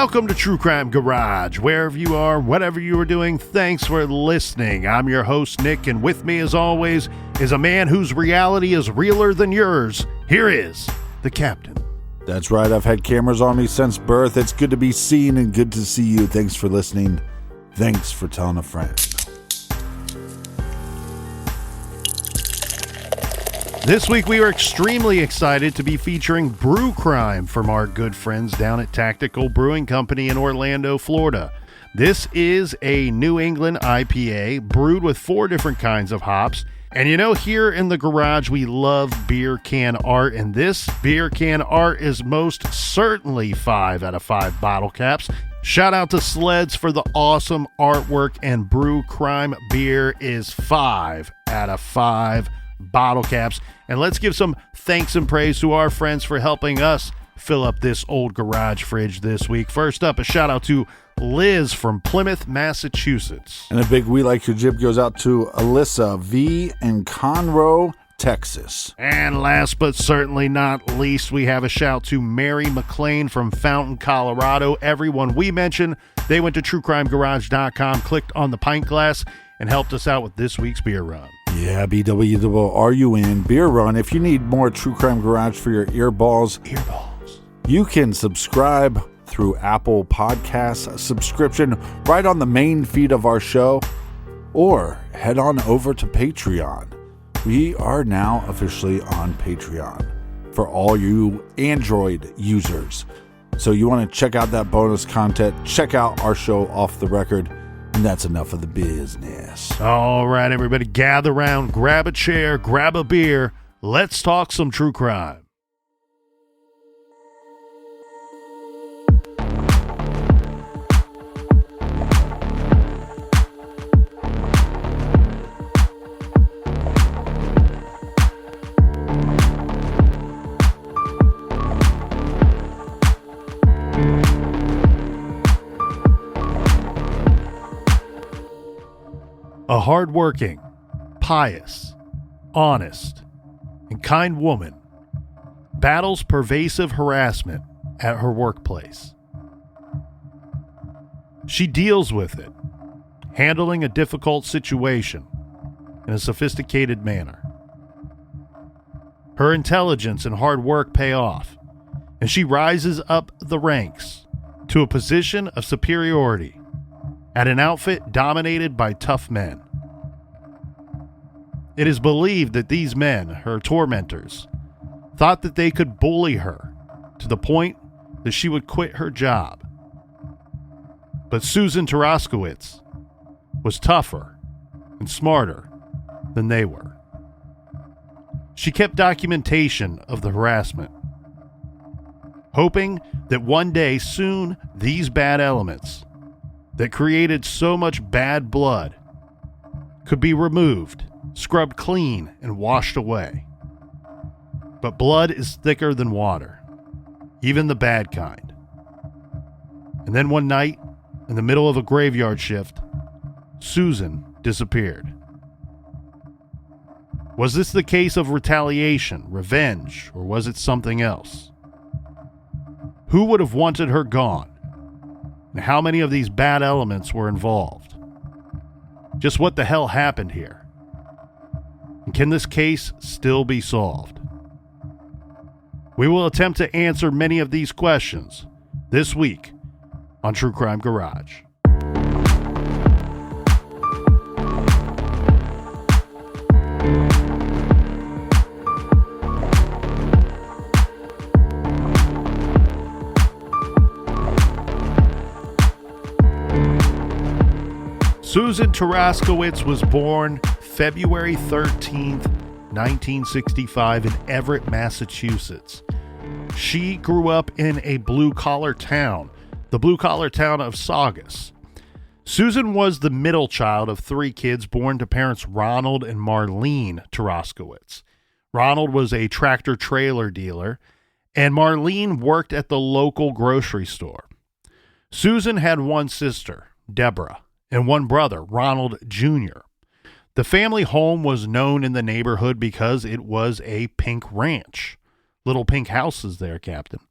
Welcome to True Crime Garage. Wherever you are, whatever you are doing, thanks for listening. I'm your host, Nick, and with me, as always, is a man whose reality is realer than yours. Here is the captain. That's right. I've had cameras on me since birth. It's good to be seen and good to see you. Thanks for listening. Thanks for telling a friend. This week, we are extremely excited to be featuring Brew Crime from our good friends down at Tactical Brewing Company in Orlando, Florida. This is a New England IPA brewed with 4 different kinds of hops. And you know, here in the garage, we love beer can art, and this beer can art is most certainly 5 out of 5 bottle caps. Shout out to Sleds for the awesome artwork, and Brew Crime beer is 5 out of 5 bottle caps. And let's give some thanks and praise to our friends for helping us fill up this old garage fridge this week. First up, a shout out to Liz from Plymouth, Massachusetts. And a big We Like Your Jib goes out to Alyssa V in Conroe, Texas. And last but certainly not least, we have a shout to Mary McLean from Fountain, Colorado. Everyone we mentioned, they went to truecrimegarage.com, clicked on the pint glass, and helped us out with this week's beer run. Yeah, BWRUN Beer Run. If you need more True Crime Garage for your earballs, you can subscribe through Apple Podcasts subscription right on the main feed of our show, or head on over to Patreon. We are now officially on Patreon for all you Android users. So you want to check out that bonus content, check out our show Off the Record. And that's enough of the business. All right, everybody, gather around, grab a chair, grab a beer. Let's talk some true crime. A hardworking, pious, honest, and kind woman battles pervasive harassment at her workplace. She deals with it, handling a difficult situation in a sophisticated manner. Her intelligence and hard work pay off, and she rises up the ranks to a position of superiority at an outfit dominated by tough men. It is believed that these men, her tormentors, thought that they could bully her to the point that she would quit her job. But Susan Taraskiewicz was tougher and smarter than they were. She kept documentation of the harassment, hoping that one day soon these bad elements that created so much bad blood could be removed, scrubbed clean, and washed away. But blood is thicker than water, even the bad kind. And then one night, in the middle of a graveyard shift, Susan disappeared. Was this the case of retaliation, revenge, or was it something else? Who would have wanted her gone? And how many of these bad elements were involved? Just what the hell happened here? And can this case still be solved? We will attempt to answer many of these questions this week on True Crime Garage. Susan Taraskiewicz was born February 13th, 1965 in Everett, Massachusetts. She grew up in a blue-collar town, the blue-collar town of Saugus. Susan was the middle child of 3 kids born to parents Ronald and Marlene Taraskiewicz. Ronald was a tractor-trailer dealer, and Marlene worked at the local grocery store. Susan had one sister, Deborah, and one brother, Ronald Jr. The family home was known in the neighborhood because it was a pink ranch. Little pink houses there, Captain.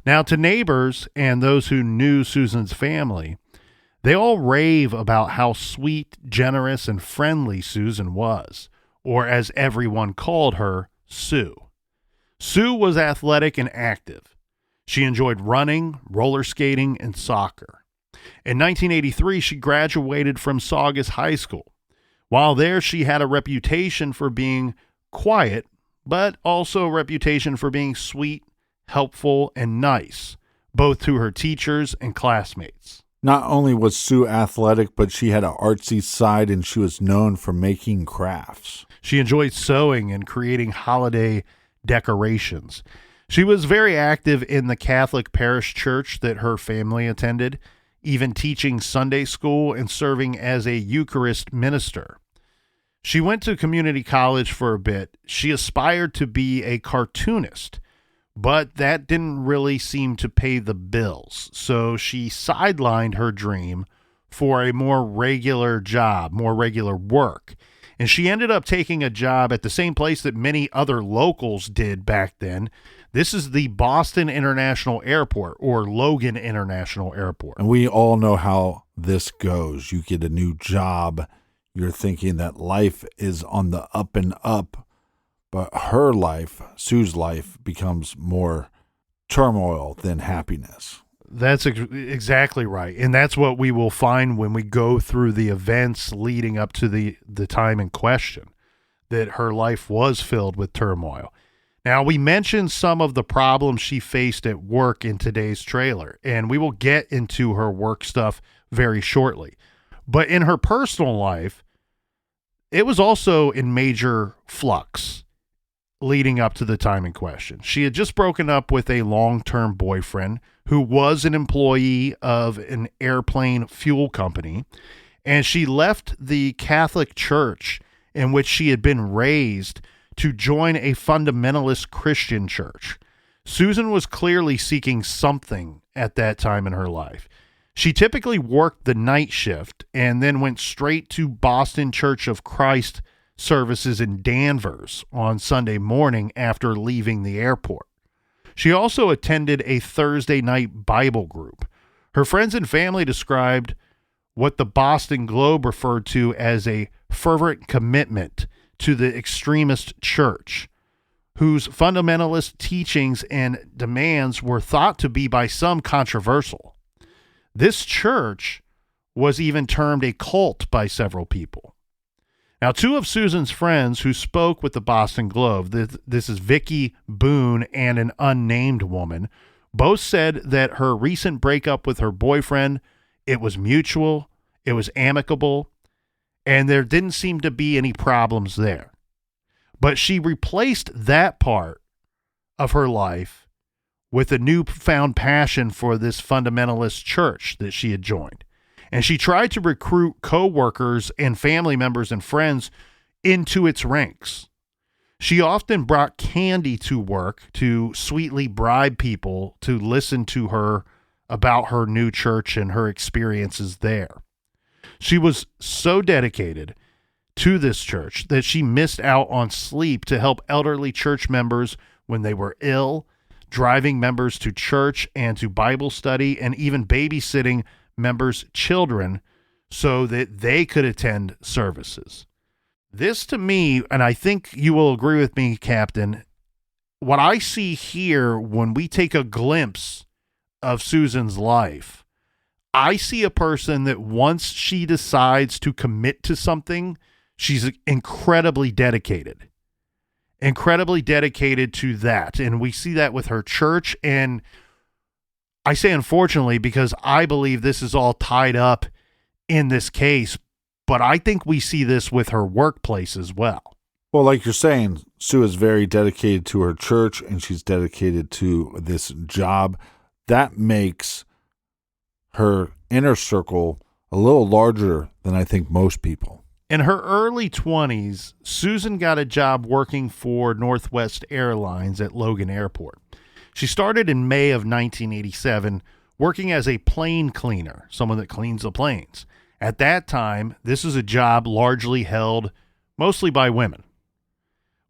Now, to neighbors and those who knew Susan's family, they all rave about how sweet, generous, and friendly Susan was, or as everyone called her, Sue. Sue was athletic and active. She enjoyed running, roller skating, and soccer. In 1983, she graduated from Saugus High School. While there, she had a reputation for being quiet, but also a reputation for being sweet, helpful, and nice, both to her teachers and classmates. Not only was Sue athletic, but she had an artsy side, and she was known for making crafts. She enjoyed sewing and creating holiday decorations. She was very active in the Catholic parish church that her family attended, even teaching Sunday school and serving as a Eucharist minister. She went to community college for a bit. She aspired to be a cartoonist, but that didn't really seem to pay the bills, so she sidelined her dream for a more regular job, more regular work. And she ended up taking a job at the same place that many other locals did back then. This is the Boston International Airport, or Logan International Airport. And we all know how this goes. You get a new job. You're thinking that life is on the up and up. But her life, Sue's life, becomes more turmoil than happiness. That's exactly right. And that's what we will find when we go through the events leading up to the time in question, that her life was filled with turmoil. Now, we mentioned some of the problems she faced at work in today's trailer, and we will get into her work stuff very shortly. But in her personal life, it was also in major flux leading up to the time in question. She had just broken up with a long-term boyfriend who was an employee of an airplane fuel company, and she left the Catholic church in which she had been raised to join a fundamentalist Christian church. Susan was clearly seeking something at that time in her life. She typically worked the night shift and then went straight to Boston Church of Christ services in Danvers on Sunday morning after leaving the airport. She also attended a Thursday night Bible group. Her friends and family described what the Boston Globe referred to as a fervent commitment to the extremist church, whose fundamentalist teachings and demands were thought to be by some controversial. This church was even termed a cult by several people. Now, two of Susan's friends who spoke with the Boston Globe, this is Vicky Boone and an unnamed woman, both said that her recent breakup with her boyfriend, it was mutual, it was amicable, and there didn't seem to be any problems there. But she replaced that part of her life with a newfound passion for this fundamentalist church that she had joined. And she tried to recruit co-workers and family members and friends into its ranks. She often brought candy to work to sweetly bribe people to listen to her about her new church and her experiences there. She was so dedicated to this church that she missed out on sleep to help elderly church members when they were ill, driving members to church and to Bible study, and even babysitting members' children so that they could attend services. This to me, and I think you will agree with me, Captain, what I see here when we take a glimpse of Susan's life, I see a person that once she decides to commit to something, she's incredibly dedicated to that. And we see that with her church. And I say unfortunately because I believe this is all tied up in this case, but I think we see this with her workplace as well. Well, like you're saying, Sue is very dedicated to her church and she's dedicated to this job. That makes her inner circle a little larger than I think most people. In her early 20s, Susan got a job working for Northwestern Airlines at Logan Airport. She started in May of 1987 working as a plane cleaner, someone that cleans the planes. At that time, this is a job largely held mostly by women.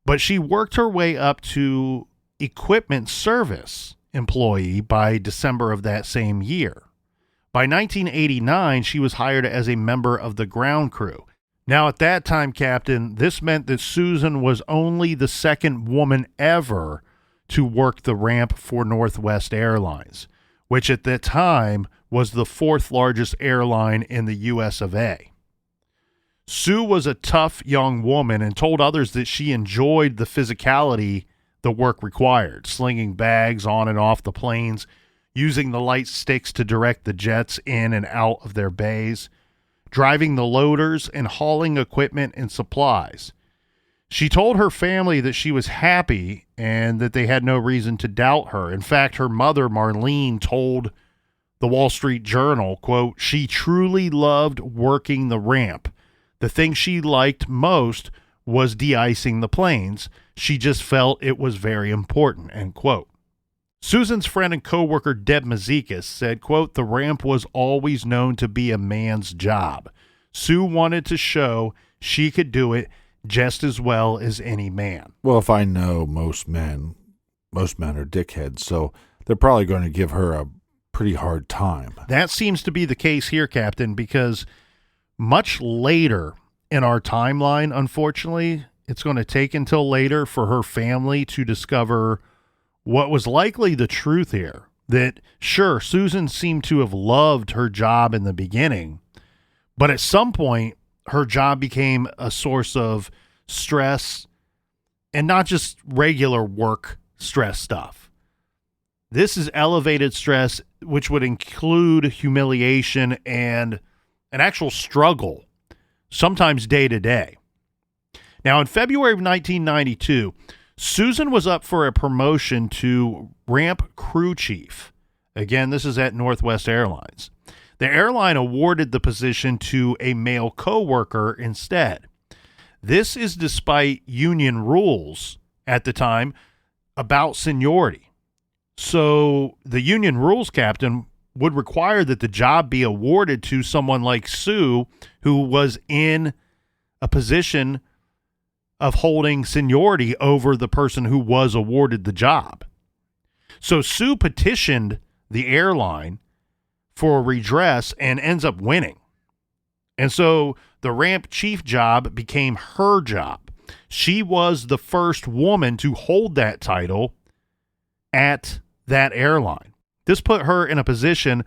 But she worked her way up to equipment service employee by December of that same year. By 1989, she was hired as a member of the ground crew. Now, at that time, Captain, this meant that Susan was only the second woman ever to work the ramp for Northwest Airlines, which at that time was the fourth largest airline in the U.S. of A. Sue was a tough young woman and told others that she enjoyed the physicality the work required, slinging bags on and off the planes, using the light sticks to direct the jets in and out of their bays, driving the loaders, and hauling equipment and supplies. She told her family that she was happy and that they had no reason to doubt her. In fact, her mother, Marlene, told the Wall Street Journal, quote, "She truly loved working the ramp. The thing she liked most was de-icing the planes. She just felt it was very important," end quote. Susan's friend and coworker Deb Mazikis said, quote, "The ramp was always known to be a man's job. Sue wanted to show she could do it just as well as any man." Well, if I know most men are dickheads, so they're probably going to give her a pretty hard time. That seems to be the case here, Captain, because much later in our timeline, unfortunately, it's going to take until later for her family to discover what was likely the truth here. That, sure, Susan seemed to have loved her job in the beginning, but at some point, her job became a source of stress, and not just regular work stress stuff. This is elevated stress, which would include humiliation and an actual struggle, sometimes day to day. Now, in February of 1992, Susan was up for a promotion to ramp crew chief. Again, this is at Northwest Airlines. The airline awarded the position to a male coworker instead. This is despite union rules at the time about seniority. So the union rules, Captain, would require that the job be awarded to someone like Sue, who was in a position of holding seniority over the person who was awarded the job. So Sue petitioned the airline for redress and ends up winning. And so the ramp chief job became her job. She was the first woman to hold that title at that airline. This put her in a position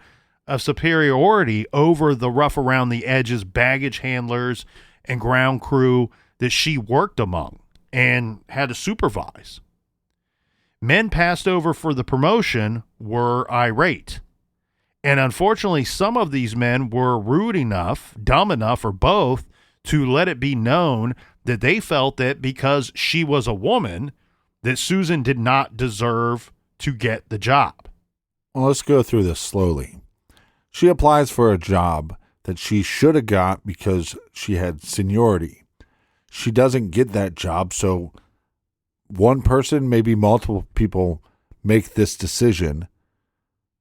of superiority over the rough around the edges baggage handlers and ground crew that she worked among and had to supervise. Men passed over for the promotion were irate. And unfortunately, some of these men were rude enough, dumb enough, or both, to let it be known that they felt that because she was a woman, that Susan did not deserve to get the job. Well, let's go through this slowly. She applies for a job that she should have got because she had seniority. She doesn't get that job, so one person, maybe multiple people, make this decision.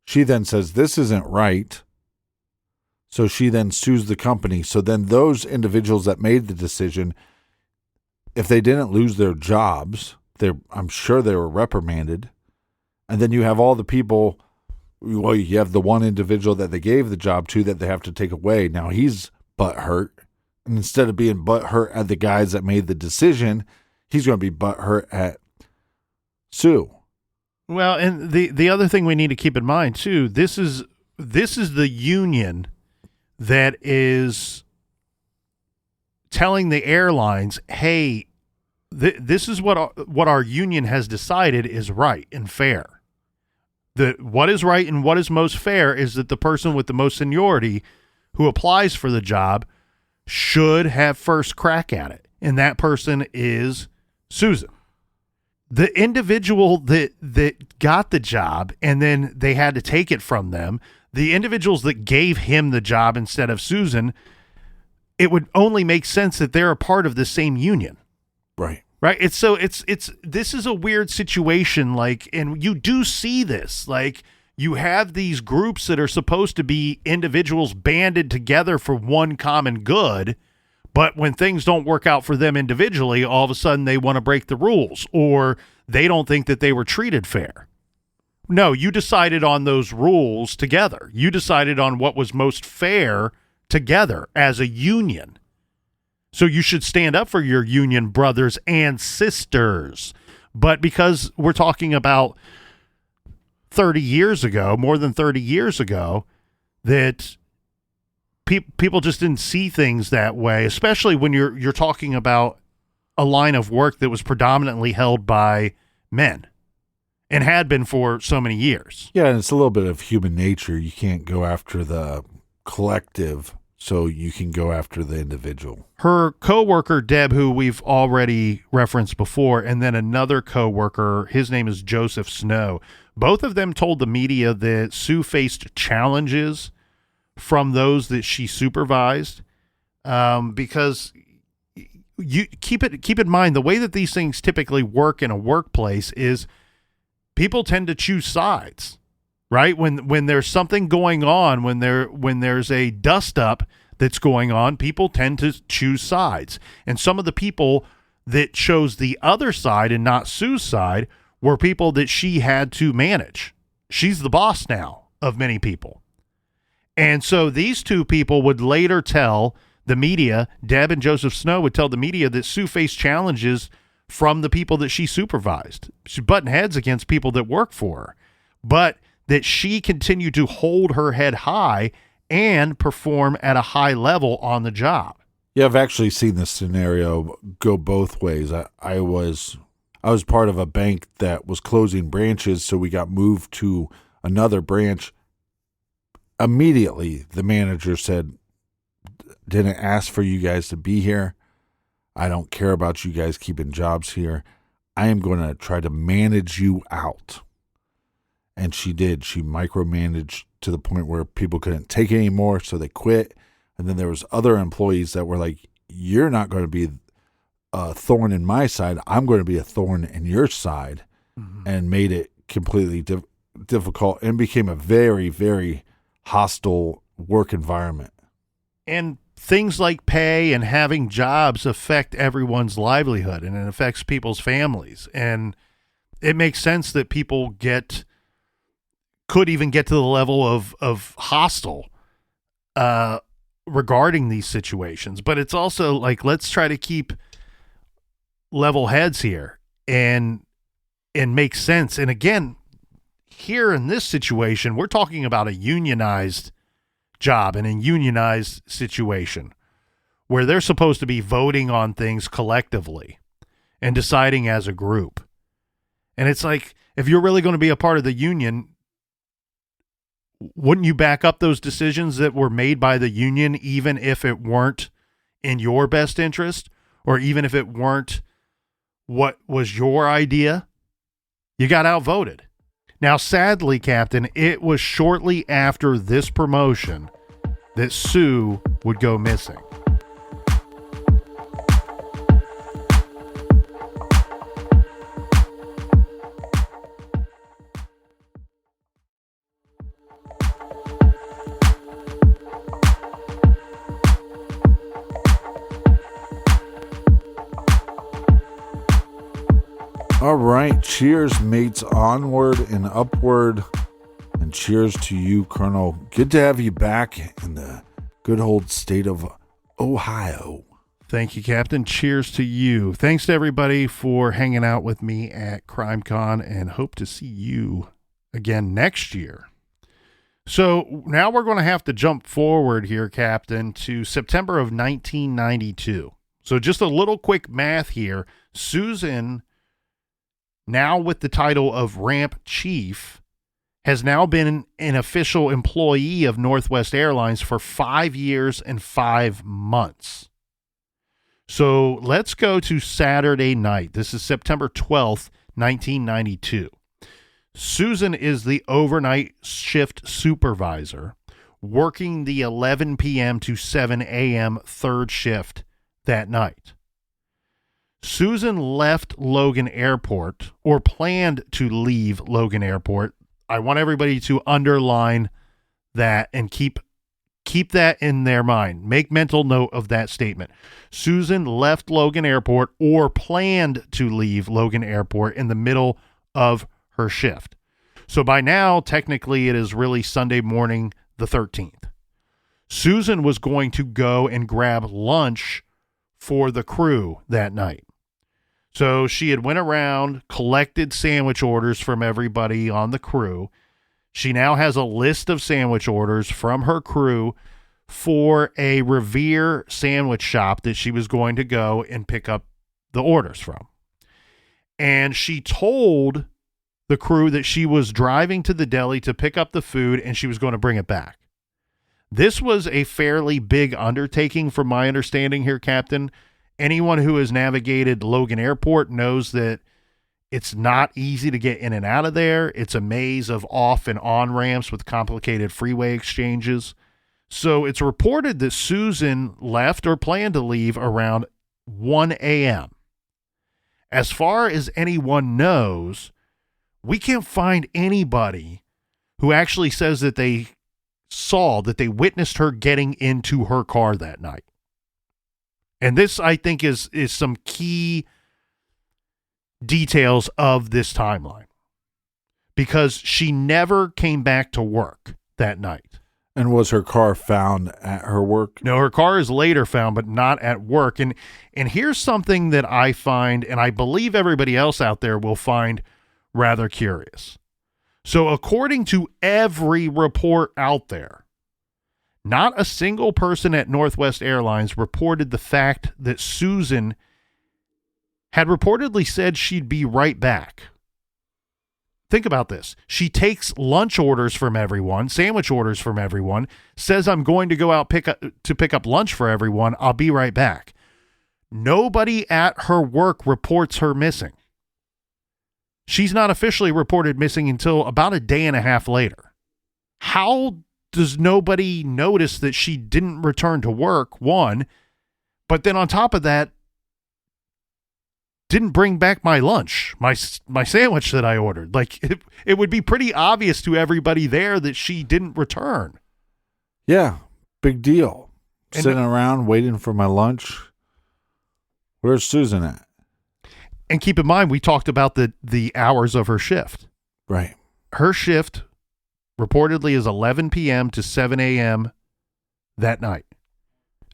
She then says, this isn't right. So she then sues the company. So then those individuals that made the decision, if they didn't lose their jobs, I'm sure they were reprimanded. And then you have all the people, well, you have the one individual that they gave the job to that they have to take away. Now he's butthurt. And instead of being butthurt at the guys that made the decision, he's going to be butthurt at Sue. Well, and the other thing we need to keep in mind too, this is the union that is telling the airlines, hey, this is what our union has decided is right and fair. What is right and what is most fair is that the person with the most seniority who applies for the job should have first crack at it. And that person is Susan. The individual that got the job and then they had to take it from them, the individuals that gave him the job instead of Susan, it would only make sense that they're a part of the same union. Right. Right. This is a weird situation. Like, and you do see this, like you have these groups that are supposed to be individuals banded together for one common good. But when things don't work out for them individually, all of a sudden they want to break the rules or they don't think that they were treated fair. No, you decided on those rules together. You decided on what was most fair together as a union. So you should stand up for your union brothers and sisters. But because we're talking about 30 years ago, more than 30 years ago, that people just didn't see things that way, especially when you're talking about a line of work that was predominantly held by men and had been for so many years. Yeah, and it's a little bit of human nature. You can't go after the collective, so you can go after the individual. Her coworker, Deb, who we've already referenced before, and then another coworker, his name is Joseph Snow. Both of them told the media that Sue faced challenges from those that she supervised, because you keep in mind the way that these things typically work in a workplace is people tend to choose sides, right? When there's something going on, when there's a dust up that's going on, people tend to choose sides. And some of the people that chose the other side and not Sue's side were people that she had to manage. She's the boss now of many people. And so these two people would later tell the media, Deb and Joseph Snow would tell the media that Sue faced challenges from the people that she supervised. She butted heads against people that work for her, but that she continued to hold her head high and perform at a high level on the job. Yeah, I've actually seen this scenario go both ways. I was part of a bank that was closing branches, so we got moved to another branch. Immediately, the manager said, "Didn't ask for you guys to be here. I don't care about you guys keeping jobs here. I am going to try to manage you out." And she did. She micromanaged to the point where people couldn't take it anymore, so they quit. And then there was other employees that were like, "You're not going to be a thorn in my side. I'm going to be a thorn in your side," and made it completely difficult and became a very, very hostile work environment. And things like pay and having jobs affect everyone's livelihood, and it affects people's families. And it makes sense that people could even get to the level of hostile regarding these situations. But it's also like, let's try to keep level heads here and make sense. And again, here in this situation, we're talking about a unionized job and a unionized situation where they're supposed to be voting on things collectively and deciding as a group. And it's like, if you're really going to be a part of the union, wouldn't you back up those decisions that were made by the union, even if it weren't in your best interest, or even if it weren't what was your idea? You got outvoted. Now, sadly, Captain, it was shortly after this promotion that Sue would go missing. All right, cheers, mates, onward and upward, and cheers to you, Colonel. Good to have you back in the good old state of Ohio. Thank you, Captain. Cheers to you. Thanks to everybody for hanging out with me at CrimeCon, and hope to see you again next year. So now we're going to have to jump forward here, Captain, to September of 1992. So just a little quick math here. Susan, now with the title of Ramp Chief, has now been an official employee of Northwest Airlines for 5 years and 5 months. So let's go to Saturday night. This is September 12th, 1992. Susan is the overnight shift supervisor, working the 11 p.m. to 7 a.m. third shift that night. Susan left Logan Airport, or planned to leave Logan Airport. I want everybody to underline that and keep that in their mind. Make mental note of that statement. Susan left Logan Airport, or planned to leave Logan Airport, in the middle of her shift. So by now, technically, it is really Sunday morning, the 13th. Susan was going to go and grab lunch for the crew that night. So she had went around, collected sandwich orders from everybody on the crew. She now has a list of sandwich orders from her crew for a Revere sandwich shop that she was going to go and pick up the orders from. And she told the crew that she was driving to the deli to pick up the food and she was going to bring it back. This was a fairly big undertaking from my understanding here, Captain. Anyone who has navigated Logan Airport knows that it's not easy to get in and out of there. It's a maze of off and on ramps with complicated freeway exchanges. So it's reported that Susan left or planned to leave around 1 a.m. As far as anyone knows, we can't find anybody who actually says that they witnessed her getting into her car that night. And this, I think, is some key details of this timeline, because she never came back to work that night. And was her car found at her work? No, her car is later found, but not at work. And here's something that I find, and I believe everybody else out there will find rather curious. So according to every report out there, not a single person at Northwest Airlines reported the fact that Susan had reportedly said she'd be right back. Think about this. She takes lunch orders from everyone, sandwich orders from everyone, says, I'm going to go out pick up lunch for everyone. I'll be right back. Nobody at her work reports her missing. She's not officially reported missing until about a day and a half later. How does nobody notice that she didn't return to work, one, but then on top of that, didn't bring back my lunch, my sandwich that I ordered? Like, it would be pretty obvious to everybody there that she didn't return. Yeah, big deal. Sitting around waiting for my lunch. Where's Susan at? And keep in mind, we talked about the hours of her shift. Right. Her shift reportedly is 11 p.m. to 7 a.m. that night.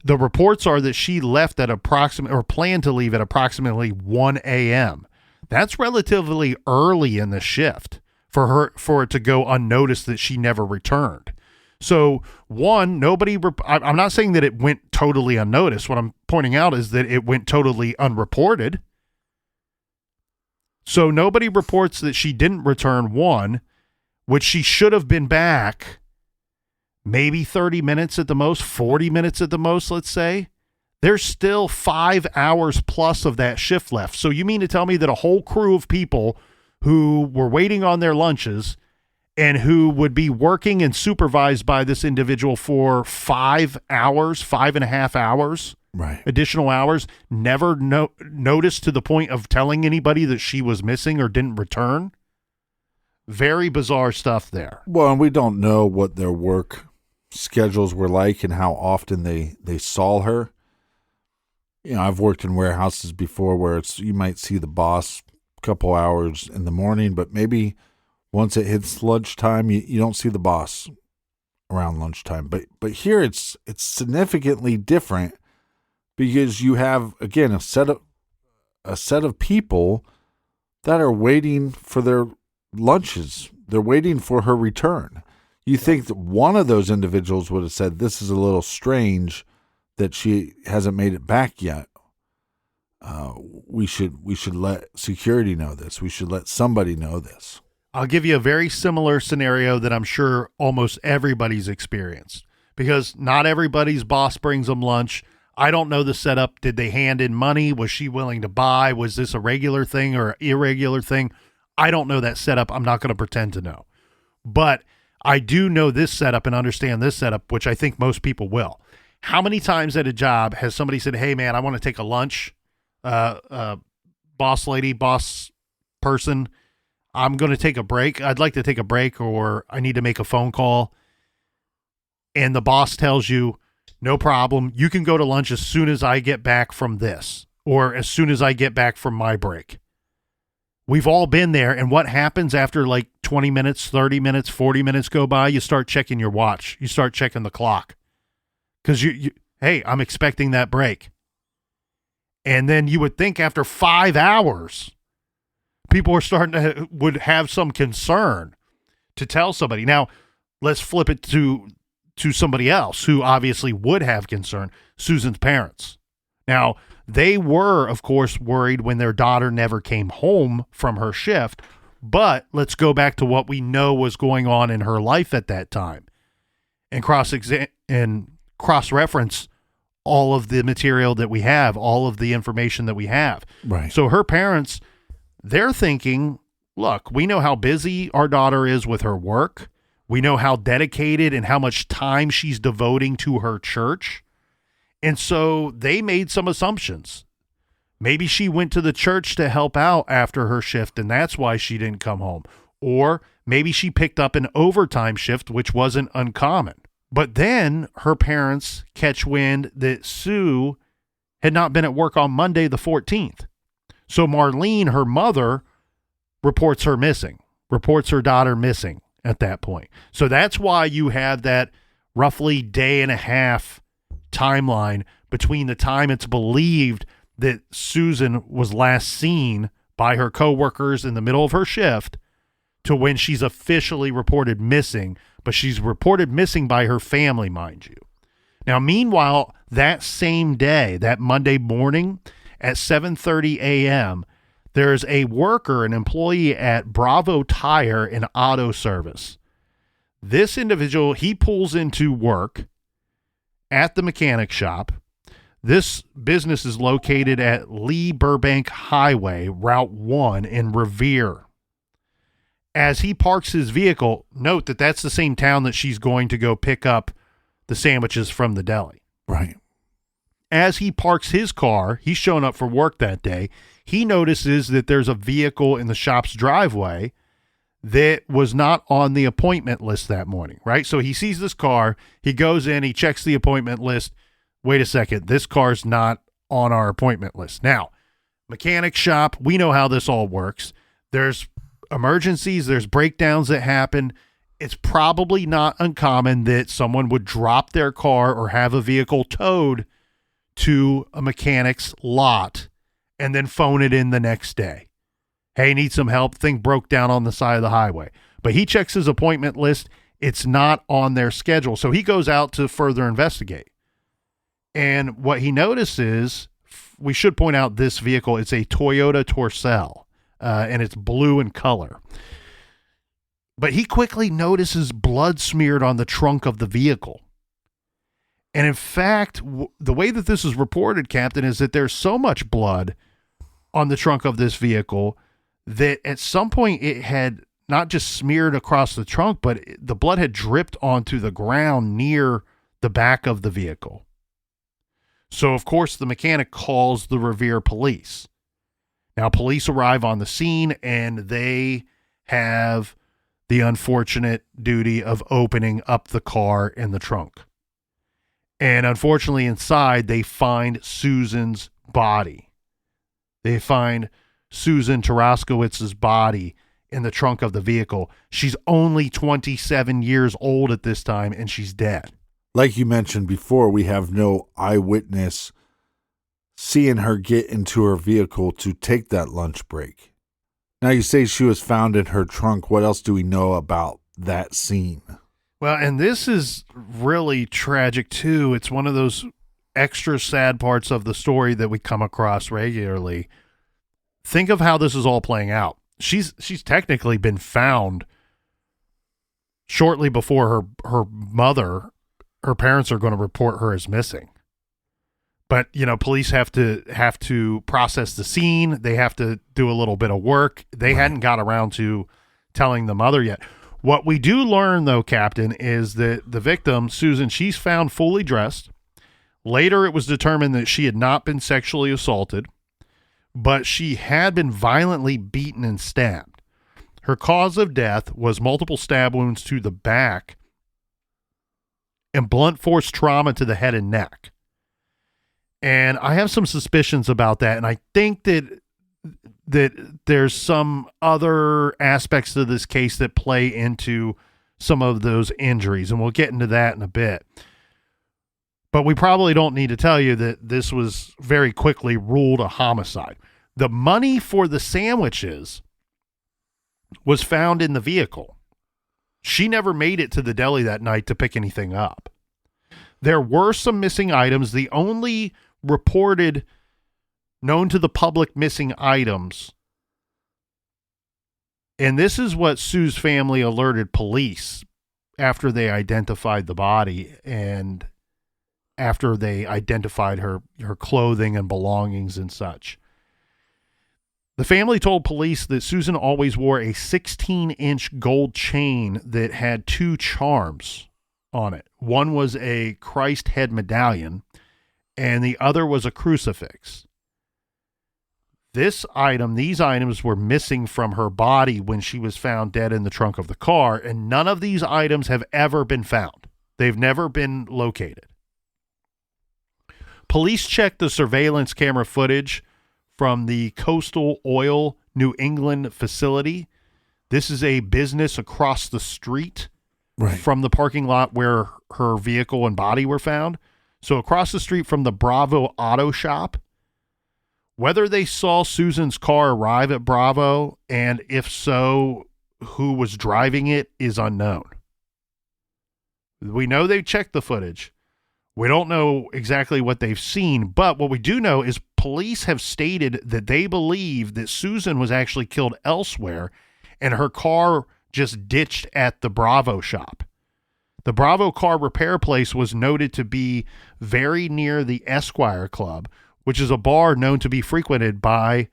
The reports are that she left at planned to leave at approximately 1 a.m. That's relatively early in the shift for it to go unnoticed that she never returned. So one, I'm not saying that it went totally unnoticed. What I'm pointing out is that it went totally unreported. So nobody reports that she didn't return, one, which she should have been back maybe 30 minutes at the most, 40 minutes at the most, let's say. There's still 5 hours plus of that shift left. So you mean to tell me that a whole crew of people who were waiting on their lunches and who would be working and supervised by this individual for 5 hours, 5.5 hours, right, additional hours, never noticed to the point of telling anybody that she was missing or didn't return? Very bizarre stuff there. Well, and we don't know what their work schedules were like and how often they saw her. You know, I've worked in warehouses before where you might see the boss a couple hours in the morning, but maybe once it hits lunchtime, you don't see the boss around lunchtime. But here it's significantly different, because you have, again, a set of people that are waiting for their lunches. They're waiting for her return. You think that one of those individuals would have said, this is a little strange that she hasn't made it back yet. We should let security know this. We should let somebody know this. I'll give you a very similar scenario that I'm sure almost everybody's experienced, because not everybody's boss brings them lunch. I don't know the setup. Did they hand in money? Was she willing to buy? Was this a regular thing or an irregular thing? I don't know that setup. I'm not going to pretend to know. But I do know this setup and understand this setup, which I think most people will. How many times at a job has somebody said, hey, man, I want to take a lunch, boss lady, boss person, I'm going to take a break. I'd like to take a break, or I need to make a phone call. And the boss tells you, no problem. You can go to lunch as soon as I get back from this, or as soon as I get back from my break. We've all been there. And what happens after like 20 minutes, 30 minutes, 40 minutes go by? You start checking your watch. You start checking the clock. Because hey, I'm expecting that break. And then you would think after 5 hours, people would have some concern to tell somebody. Now, let's flip it to somebody else who obviously would have concern, Susan's parents. Now, they were, of course, worried when their daughter never came home from her shift, but let's go back to what we know was going on in her life at that time and cross-reference all of the material that we have, all of the information that we have. Right. So her parents, they're thinking, look, we know how busy our daughter is with her work. We know how dedicated and how much time she's devoting to her church. And so they made some assumptions. Maybe she went to the church to help out after her shift, and that's why she didn't come home. Or maybe she picked up an overtime shift, which wasn't uncommon. But then her parents catch wind that Sue had not been at work on Monday the 14th. So Marlene, her mother, reports her daughter missing at that point. So that's why you have that roughly day and a half timeline between the time it's believed that Susan was last seen by her coworkers in the middle of her shift to when she's officially reported missing, but she's reported missing by her family, mind you. Now, meanwhile, that same day, that Monday morning at 7:30 a.m., there's a worker, an employee at Bravo Tire and Auto Service. This individual, he pulls into work at the mechanic shop. This business is located at Lee Burbank Highway, Route 1 in Revere. As he parks his vehicle, note that that's the same town that she's going to go pick up the sandwiches from the deli. Right. As he parks his car, he's showing up for work that day. He notices that there's a vehicle in the shop's driveway that was not on the appointment list that morning, right? So he sees this car, he goes in, he checks the appointment list. Wait a second, this car's not on our appointment list. Now, mechanic shop, we know how this all works. There's emergencies, there's breakdowns that happen. It's probably not uncommon that someone would drop their car or have a vehicle towed to a mechanic's lot and then phone it in the next day. Hey, need some help. Thing broke down on the side of the highway. But he checks his appointment list. It's not on their schedule. So he goes out to further investigate. And what he notices, we should point out this vehicle, it's a Toyota Tercel, and it's blue in color. But he quickly notices blood smeared on the trunk of the vehicle. And in fact, the way that this is reported, Captain, is that there's so much blood on the trunk of this vehicle that at some point it had not just smeared across the trunk, but the blood had dripped onto the ground near the back of the vehicle. So, of course, the mechanic calls the Revere police. Now, police arrive on the scene, and they have the unfortunate duty of opening up the car in the trunk. And unfortunately, inside, they find Susan's body. They find Susan Tarasiewicz's body in the trunk of the vehicle. She's only 27 years old at this time, and she's dead. Like you mentioned before, we have no eyewitness seeing her get into her vehicle to take that lunch break. Now, you say she was found in her trunk. What else do we know about that scene? Well, and this is really tragic, too. It's one of those extra sad parts of the story that we come across regularly. Think of how this is all playing out. She's technically been found shortly before her parents are going to report her as missing. But, police have to process the scene. They have to do a little bit of work. They hadn't got around to telling the mother yet. What we do learn, though, Captain, is that the victim, Susan, she's found fully dressed. Later, it was determined that she had not been sexually assaulted, but she had been violently beaten and stabbed. Her cause of death was multiple stab wounds to the back and blunt force trauma to the head and neck. And I have some suspicions about that, and I think that that there's some other aspects to this case that play into some of those injuries, and we'll get into that in a bit. But we probably don't need to tell you that this was very quickly ruled a homicide. The money for the sandwiches was found in the vehicle. She never made it to the deli that night to pick anything up. There were some missing items. The only reported known to the public missing items, and this is what Sue's family alerted police after they identified the body and after they identified her clothing and belongings and such. The family told police that Susan always wore a 16-inch gold chain that had 2 charms on it. One was a Christ head medallion, and the other was a crucifix. These items were missing from her body when she was found dead in the trunk of the car, and none of these items have ever been found. They've never been located. Police checked the surveillance camera footage from the Coastal Oil New England facility. This is a business across the street from the parking lot where her vehicle and body were found. So across the street from the Bravo Auto Shop. Whether they saw Susan's car arrive at Bravo, and if so, who was driving it, is unknown. We know they checked the footage. We don't know exactly what they've seen, but what we do know is police have stated that they believe that Susan was actually killed elsewhere and her car just ditched at the Bravo shop. The Bravo car repair place was noted to be very near the Esquire Club, which is a bar known to be frequented by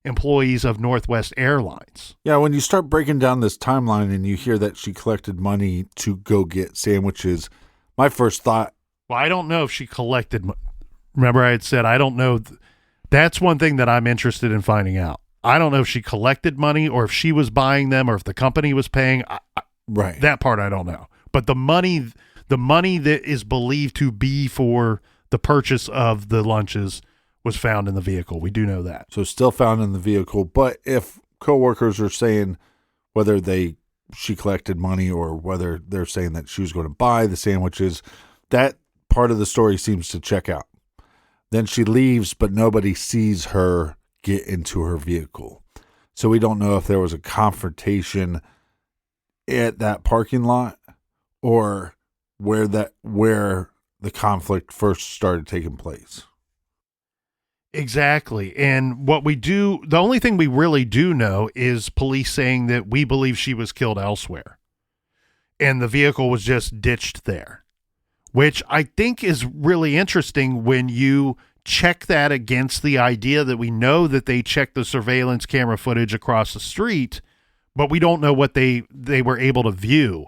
employees of Northwest Airlines. Yeah, when you start breaking down this timeline and you hear that she collected money to go get sandwiches, my first thought... Well, I don't know if she collected... Remember I had said, I don't know... That's one thing that I'm interested in finding out. I don't know if she collected money or if she was buying them or if the company was paying. Right. That part I don't know. But the money that is believed to be for the purchase of the lunches was found in the vehicle. We do know that. So still found in the vehicle. But if coworkers are saying whether she collected money or whether they're saying that she was going to buy the sandwiches, that part of the story seems to check out. Then she leaves, but nobody sees her get into her vehicle. So we don't know if there was a confrontation at that parking lot or where the conflict first started taking place. Exactly. And the only thing we really do know is police saying that we believe she was killed elsewhere and the vehicle was just ditched there, which I think is really interesting when you check that against the idea that we know that they checked the surveillance camera footage across the street, but we don't know what they were able to view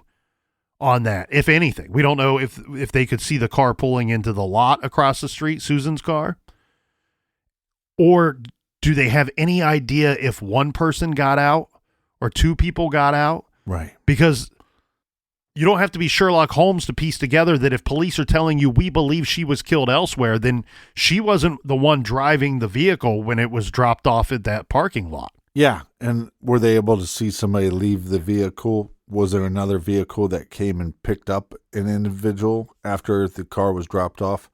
on that, if anything. We don't know if they could see the car pulling into the lot across the street, Susan's car, or do they have any idea if one person got out or 2 people got out? Right. Because you don't have to be Sherlock Holmes to piece together that if police are telling you we believe she was killed elsewhere, then she wasn't the one driving the vehicle when it was dropped off at that parking lot. Yeah. And were they able to see somebody leave the vehicle? Was there another vehicle that came and picked up an individual after the car was dropped off?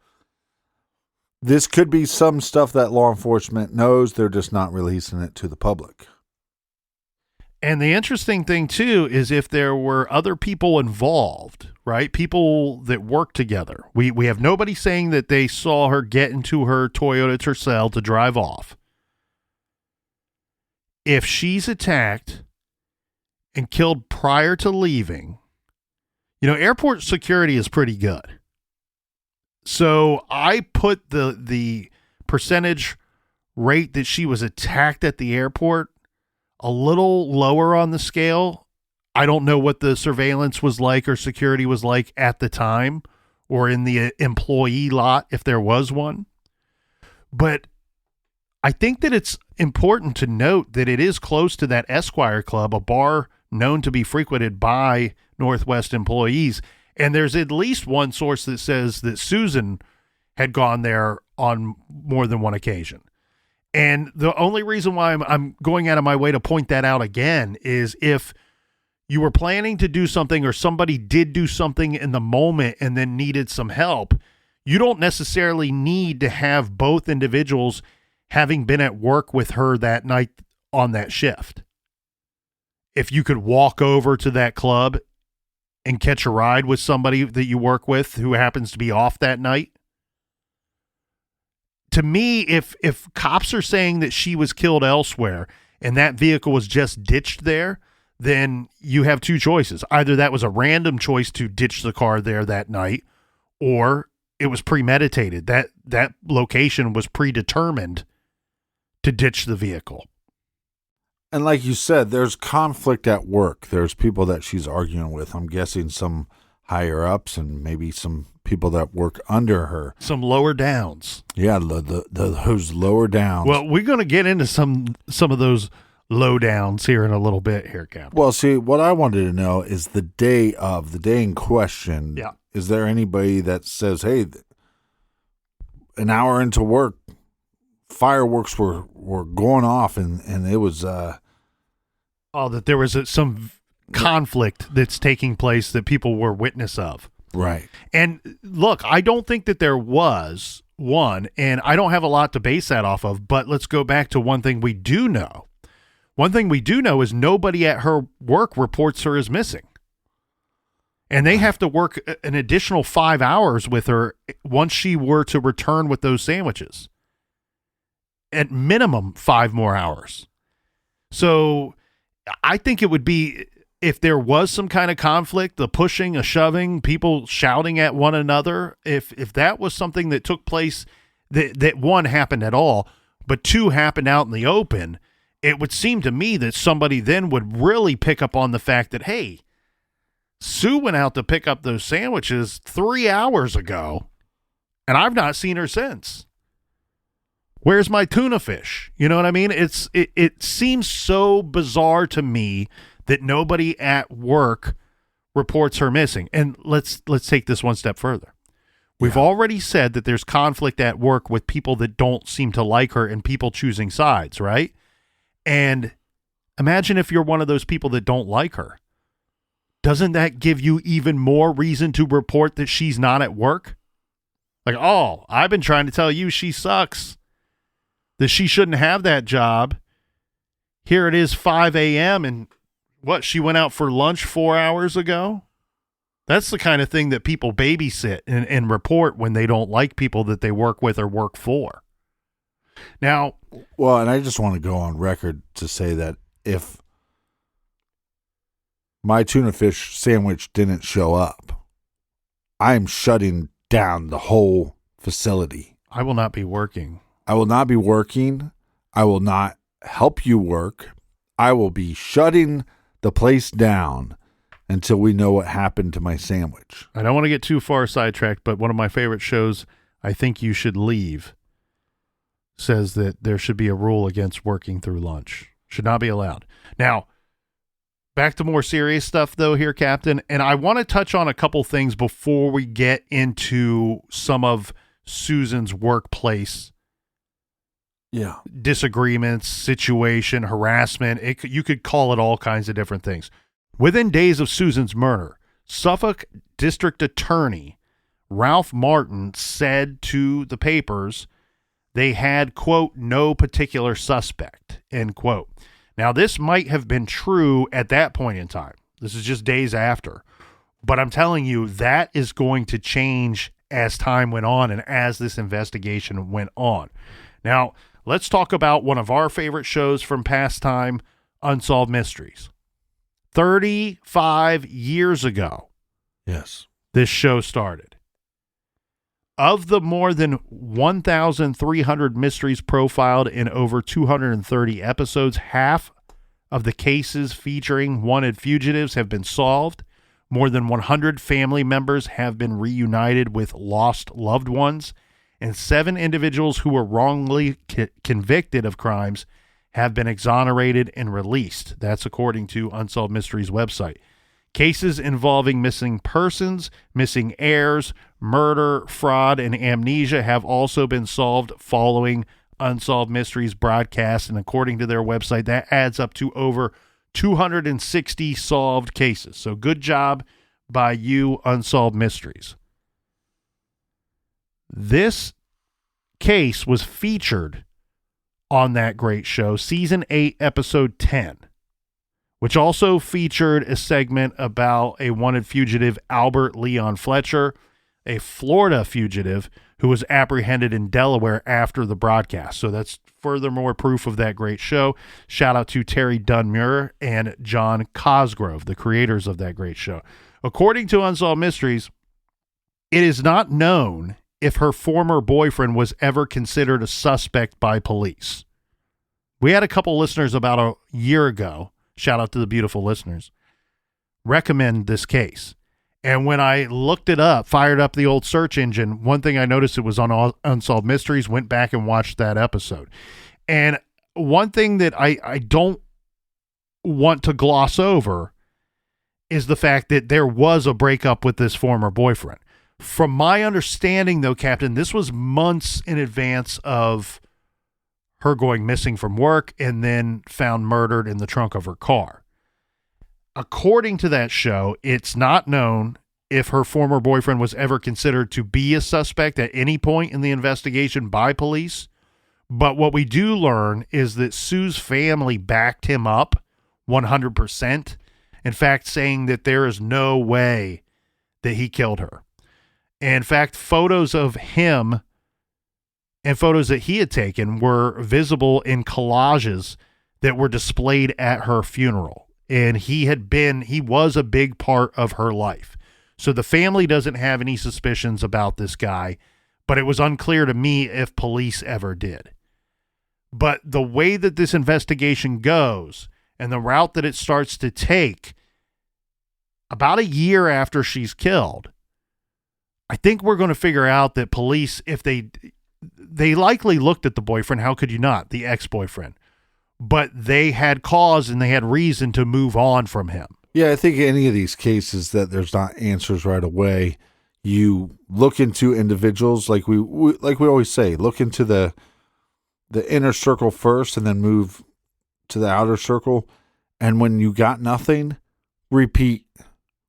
This could be some stuff that law enforcement knows. They're just not releasing it to the public. And the interesting thing, too, is if there were other people involved, right? People that work together. We have nobody saying that they saw her get into her Toyota Tercel to drive off. If she's attacked and killed prior to leaving, airport security is pretty good. So I put the percentage rate that she was attacked at the airport a little lower on the scale. I don't know what the surveillance was like or security was like at the time or in the employee lot if there was one. But I think that it's important to note that it is close to that Esquire Club, a bar known to be frequented by Northwest employees. And there's at least one source that says that Susan had gone there on more than one occasion. And the only reason why I'm going out of my way to point that out again is if you were planning to do something or somebody did do something in the moment and then needed some help, you don't necessarily need to have both individuals having been at work with her that night on that shift. If you could walk over to that club and catch a ride with somebody that you work with who happens to be off that night. To me, if cops are saying that she was killed elsewhere and that vehicle was just ditched there, then you have two choices. Either that was a random choice to ditch the car there that night, or it was premeditated. That location was predetermined to ditch the vehicle. And like you said, there's conflict at work. There's people that she's arguing with. I'm guessing some higher ups and maybe some people that work under her. Some lower downs. Yeah, those lower downs. Well, we're going to get into some of those low downs here in a little bit here, Captain. Well, see, what I wanted to know is the day in question. Yeah. Is there anybody that says, hey, an hour into work, fireworks were going off and it was that there was some conflict that's taking place that people were witness of. Right. And look, I don't think that there was one, and I don't have a lot to base that off of, but let's go back to one thing we do know. One thing we do know is nobody at her work reports her as missing. And they have to work an additional 5 hours with her once she were to return with those sandwiches. At minimum 5 more hours. So I think it would be, if there was some kind of conflict, the pushing, a shoving, people shouting at one another, if that was something that took place, that one happened at all, but two happened out in the open, it would seem to me that somebody then would really pick up on the fact that, hey, Sue went out to pick up those sandwiches 3 hours ago, and I've not seen her since. Where's my tuna fish? You know what I mean? It seems so bizarre to me that nobody at work reports her missing. And let's take this one step further. We've already said that there's conflict at work with people that don't seem to like her and people choosing sides, right? And imagine if you're one of those people that don't like her. Doesn't that give you even more reason to report that she's not at work? Like, oh, I've been trying to tell you she sucks, that she shouldn't have that job. Here it is 5 a.m. and what, she went out for lunch 4 hours ago? That's the kind of thing that people babysit and report when they don't like people that they work with or work for. Now, well, and I just want to go on record to say that if my tuna fish sandwich didn't show up, I'm shutting down the whole facility. I will not be working. I will not be working. I will not help you work. I will be shutting the place down until we know what happened to my sandwich. I don't want to get too far sidetracked, but one of my favorite shows, I Think You Should Leave, says that there should be a rule against working through lunch. Should not be allowed. Now, back to more serious stuff, though, here, Captain. And I want to touch on a couple things before we get into some of Susan's workplace disagreements, situation, harassment. You could call it all kinds of different things. Within days of Susan's murder, Suffolk District Attorney Ralph Martin said to the papers they had, quote, no particular suspect, end quote. Now, this might have been true at that point in time. This is just days after. But I'm telling you, that is going to change as time went on and as this investigation went on. Now, let's talk about one of our favorite shows from past time, Unsolved Mysteries. 35 years ago, yes, this show started. Of the more than 1,300 mysteries profiled in over 230 episodes, half of the cases featuring wanted fugitives have been solved. More than 100 family members have been reunited with lost loved ones, and 7 individuals who were wrongly convicted of crimes have been exonerated and released. That's according to Unsolved Mysteries website. Cases involving missing persons, missing heirs, murder, fraud, and amnesia have also been solved following Unsolved Mysteries broadcasts, and according to their website, that adds up to over 260 solved cases. So good job by you, Unsolved Mysteries. This case was featured on that great show, Season 8, Episode 10, which also featured a segment about a wanted fugitive, Albert Leon Fletcher, a Florida fugitive who was apprehended in Delaware after the broadcast. So that's furthermore proof of that great show. Shout out to Terry Dunmuir and John Cosgrove, the creators of that great show. According to Unsolved Mysteries, it is not known if her former boyfriend was ever considered a suspect by police. We had a couple listeners about a year ago, shout out to the beautiful listeners, recommend this case. And when I looked it up, fired up the old search engine, one thing I noticed, it was on Unsolved Mysteries, went back and watched that episode. And one thing that I don't want to gloss over is the fact that there was a breakup with this former boyfriend. From my understanding, though, Captain, this was months in advance of her going missing from work and then found murdered in the trunk of her car. According to that show, it's not known if her former boyfriend was ever considered to be a suspect at any point in the investigation by police. But what we do learn is that Sue's family backed him up 100%. In fact, saying that there is no way that he killed her. In fact, photos of him and photos that he had taken were visible in collages that were displayed at her funeral. And he was a big part of her life. So the family doesn't have any suspicions about this guy, but it was unclear to me if police ever did. But the way that this investigation goes and the route that it starts to take, about a year after she's killed, I think we're going to figure out that police, if they likely looked at the boyfriend, how could you not, the ex-boyfriend, but they had cause and they had reason to move on from him. Yeah, I think any of these cases that there's not answers right away, you look into individuals, like we always say, look into the inner circle first and then move to the outer circle. And when you got nothing, repeat,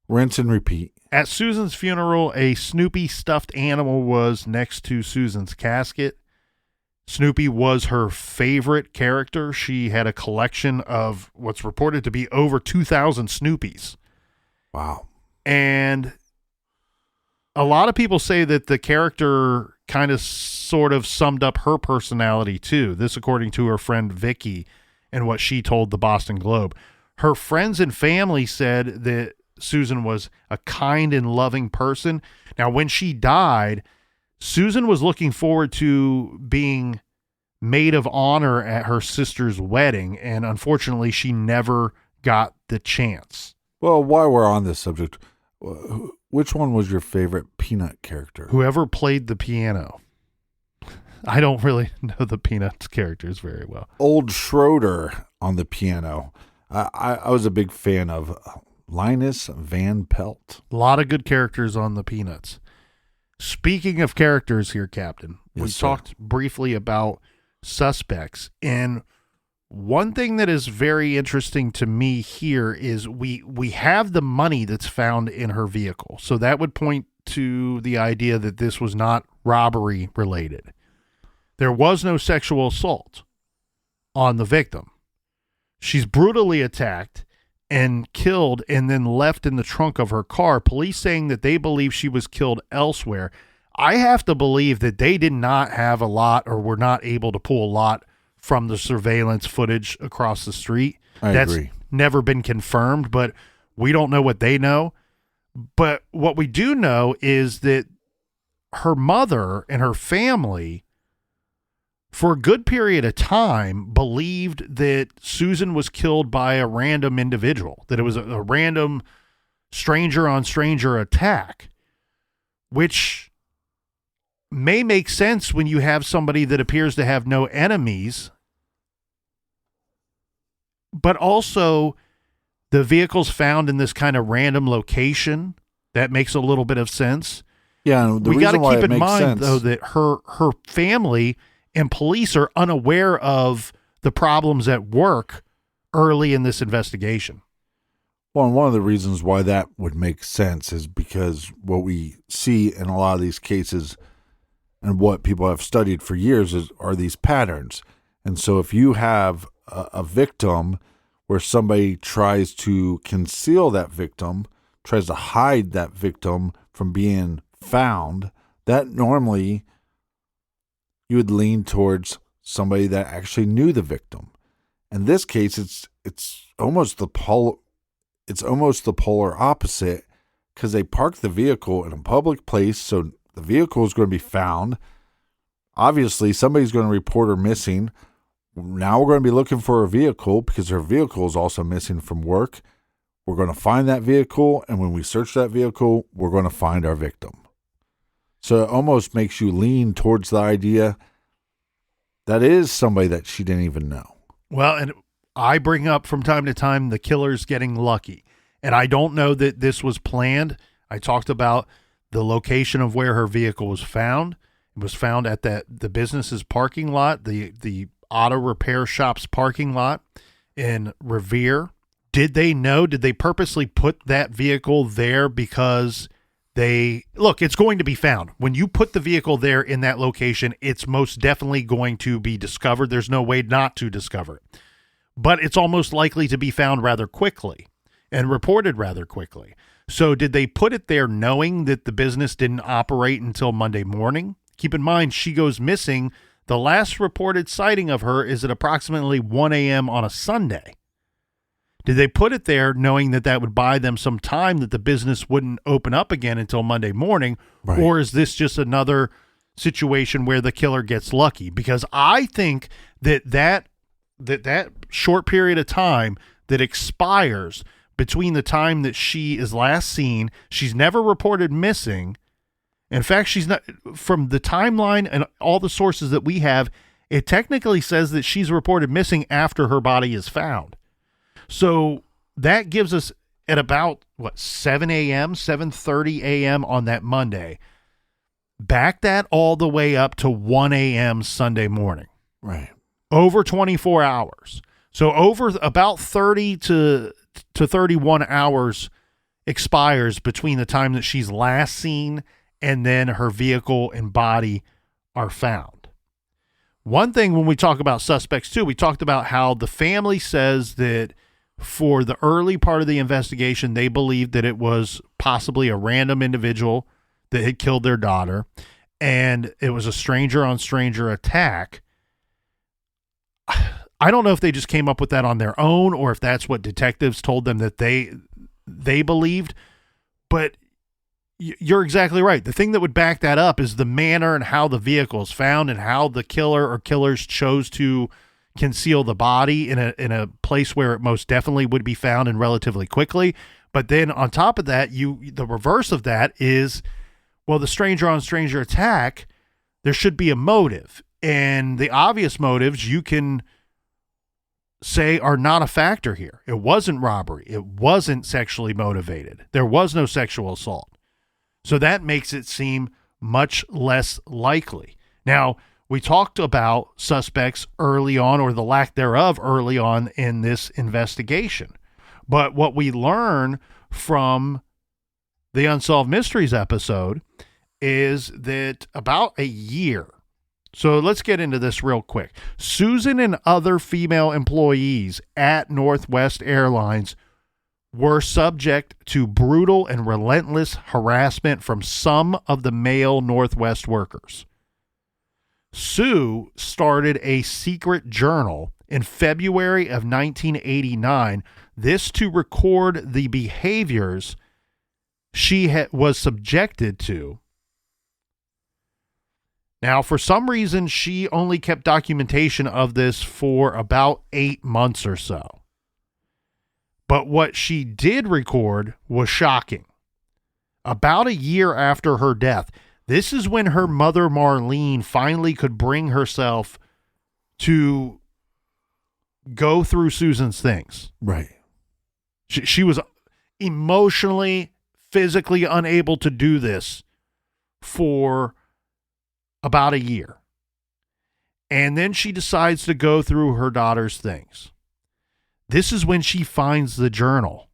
rinse and repeat. At Susan's funeral, a Snoopy stuffed animal was next to Susan's casket. Snoopy was her favorite character. She had a collection of what's reported to be over 2,000 Snoopies. Wow. And a lot of people say that the character kind of sort of summed up her personality too. This according to her friend Vicky and what she told the Boston Globe. Her friends and family said that Susan was a kind and loving person. Now, when she died, Susan was looking forward to being maid of honor at her sister's wedding, and unfortunately, she never got the chance. Well, while we're on this subject, which one was your favorite Peanut character? Whoever played the piano. I don't really know the Peanuts characters very well. Old Schroeder on the piano. I was a big fan of Linus Van Pelt. A lot of good characters on the Peanuts. Speaking of characters here, Captain, we talked briefly about suspects, and one thing that is very interesting to me here is we have the money that's found in her vehicle. So that would point to the idea that this was not robbery related. There was no sexual assault on the victim. She's brutally attacked and killed and then left in the trunk of her car. Police saying that they believe she was killed elsewhere. I have to believe that they did not have a lot or were not able to pull a lot from the surveillance footage across the street. That's agree. Never been confirmed, but we don't know what they know. But what we do know is that her mother and her family, for a good period of time, believed that Susan was killed by a random individual, that it was a random stranger on stranger attack, which may make sense when you have somebody that appears to have no enemies, but also the vehicle's found in this kind of random location. That makes a little bit of sense. Yeah, we got to keep in mind, though, that her family and police are unaware of the problems at work early in this investigation. Well, and one of the reasons why that would make sense is because what we see in a lot of these cases and what people have studied for years are these patterns. And so if you have a victim where somebody tries to conceal that victim, tries to hide that victim from being found, that normally you would lean towards somebody that actually knew the victim. In this case, it's almost the polar opposite, because they parked the vehicle in a public place, so the vehicle is going to be found. Obviously, somebody's going to report her missing. Now we're going to be looking for her vehicle because her vehicle is also missing from work. We're going to find that vehicle, and when we search that vehicle, we're going to find our victim. So it almost makes you lean towards the idea that is somebody that she didn't even know. Well, and I bring up from time to time the killer's getting lucky. And I don't know that this was planned. I talked about the location of where her vehicle was found. It was found at the business's parking lot, the auto repair shop's parking lot in Revere. Did they purposely put that vehicle there because it's going to be found. When you put the vehicle there in that location, it's most definitely going to be discovered. There's no way not to discover it. But it's almost likely to be found rather quickly and reported rather quickly. So did they put it there knowing that the business didn't operate until Monday morning? Keep in mind, she goes missing. The last reported sighting of her is at approximately 1 a.m. on a Sunday. Did they put it there knowing that that would buy them some time, that the business wouldn't open up again until Monday morning? Right. Or is this just another situation where the killer gets lucky? Because I think that short period of time that expires between the time that she is last seen, she's never reported missing. In fact, she's not, from the timeline and all the sources that we have, it technically says that she's reported missing after her body is found. So that gives us at about 7:30 a.m. on that Monday. Back that all the way up to 1 a.m. Sunday morning. Right. Over 24 hours. So over about 30 to 31 hours expires between the time that she's last seen and then her vehicle and body are found. One thing when we talk about suspects too, we talked about how the family says that for the early part of the investigation, they believed that it was possibly a random individual that had killed their daughter, and it was a stranger-on-stranger attack. I don't know if they just came up with that on their own or if that's what detectives told them that they believed, but you're exactly right. The thing that would back that up is the manner and how the vehicle is found and how the killer or killers chose to conceal the body in a place where it most definitely would be found and relatively quickly. But then on top of that, the reverse of that is, well, the stranger-on-stranger attack, there should be a motive. And the obvious motives you can say are not a factor here. It wasn't robbery. It wasn't sexually motivated. There was no sexual assault. So that makes it seem much less likely. Now, we talked about suspects early on, or the lack thereof early on in this investigation. But what we learn from the Unsolved Mysteries episode is that about a year. So let's get into this real quick. Susan and other female employees at Northwest Airlines were subject to brutal and relentless harassment from some of the male Northwest workers. Sue started a secret journal in February of 1989, this to record the behaviors she was subjected to. Now, for some reason, she only kept documentation of this for about 8 months or so. But what she did record was shocking. About a year after her death, this is when her mother, Marlene, finally could bring herself to go through Susan's things. Right. She was emotionally, physically unable to do this for about a year. And then she decides to go through her daughter's things. This is when she finds the journal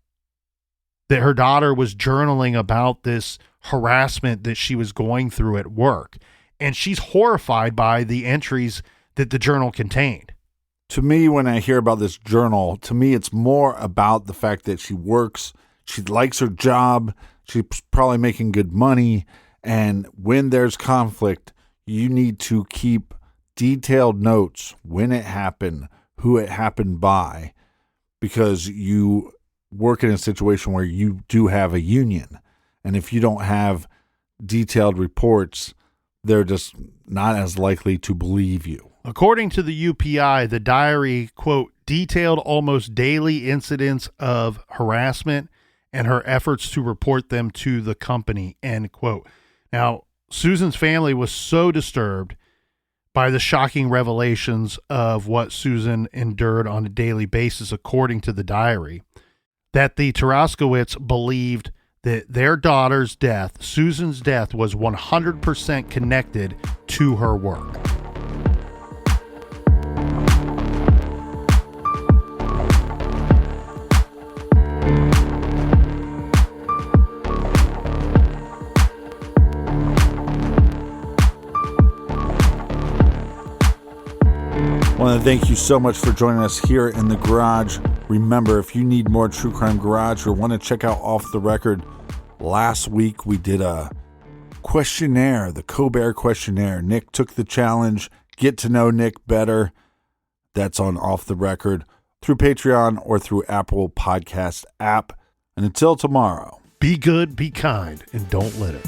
that her daughter was journaling about this harassment that she was going through at work. And she's horrified by the entries that the journal contained. To me, when I hear about this journal, to me, it's more about the fact that she works, she likes her job, she's probably making good money. And when there's conflict, you need to keep detailed notes when it happened, who it happened by, because you work in a situation where you do have a union. And if you don't have detailed reports, they're just not as likely to believe you. According to the UPI, the diary, quote, detailed almost daily incidents of harassment and her efforts to report them to the company, end quote. Now, Susan's family was so disturbed by the shocking revelations of what Susan endured on a daily basis, according to the diary, that the Taraskiewicz believed that their daughter's death, Susan's death, was 100% connected to her work. I want to thank you so much for joining us here in the garage. Remember, if you need more True Crime Garage or want to check out Off the Record, last week we did a questionnaire, the Colbert questionnaire. Nick took the challenge. Get to know Nick better. That's on Off the Record through Patreon or through Apple Podcast app. And until tomorrow, be good, be kind, and don't litter.